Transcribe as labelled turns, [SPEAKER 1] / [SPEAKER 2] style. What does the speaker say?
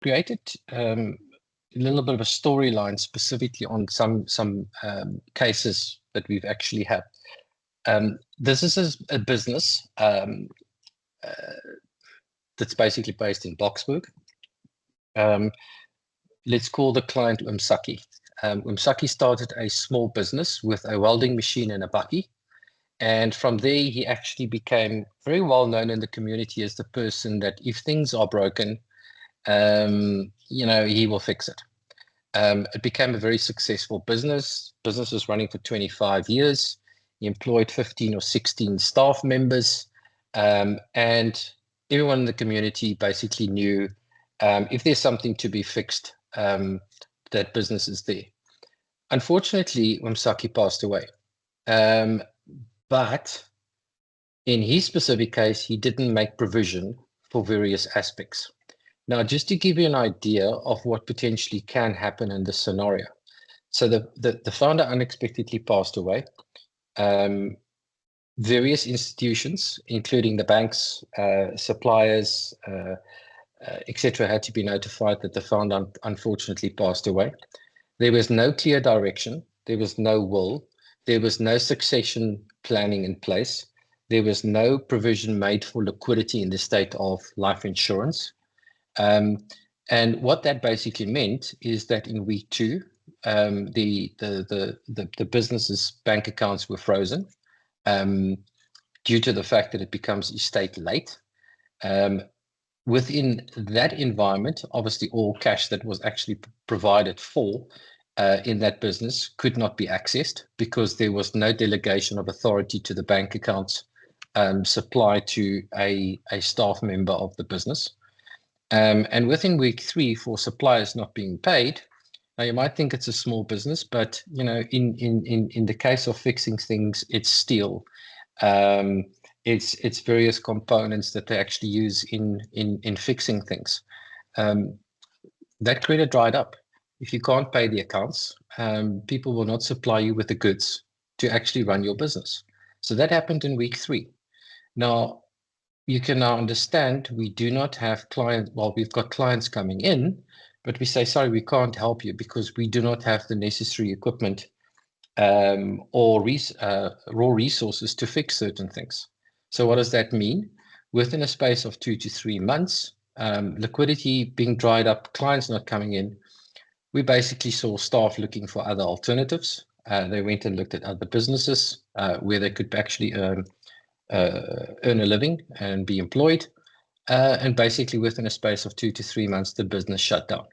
[SPEAKER 1] created a little bit of a storyline specifically on some cases that we've actually had. This is a business that's basically based in Boksburg. Let's call the client Oom Saki. Oom Saki started a small business with a welding machine and a bakkie. And from there, he actually became very well known in the community as the person that if things are broken, he will fix it. It became a very successful business. Business was running for 25 years. He employed 15 or 16 staff members. And everyone in the community basically knew if there's something to be fixed, that business is there. Unfortunately, Oom Saki passed away. But in his specific case, he didn't make provision for various aspects. Now, just to give you an idea of what potentially can happen in this scenario. So the founder unexpectedly passed away. Various institutions, including the banks, suppliers, etc., had to be notified that the founder unfortunately passed away. There was no clear direction. There was no will. There was no succession planning in place. There was no provision made for liquidity in the state of life insurance. And what that basically meant is that in week 2, the business's bank accounts were frozen due to the fact that it becomes estate late. Within that environment, obviously all cash that was actually provided for in that business could not be accessed because there was no delegation of authority to the bank accounts supplied to a staff member of the business. And within week 3, for suppliers not being paid, now you might think it's a small business, but in the case of fixing things, it's steel. It's various components that they actually use in fixing things. That credit dried up. If you can't pay the accounts, people will not supply you with the goods to actually run your business. So that happened in week 3. Now, you can now understand we do not have clients. Well, we've got clients coming in, but we say, sorry, we can't help you because we do not have the necessary equipment or raw resources to fix certain things. So what does that mean? Within a space of 2 to 3 months, liquidity being dried up, clients not coming in, we basically saw staff looking for other alternatives. They went and looked at other businesses where they could actually earn a living and be employed. And basically within a space of 2 to 3 months, the business shut down.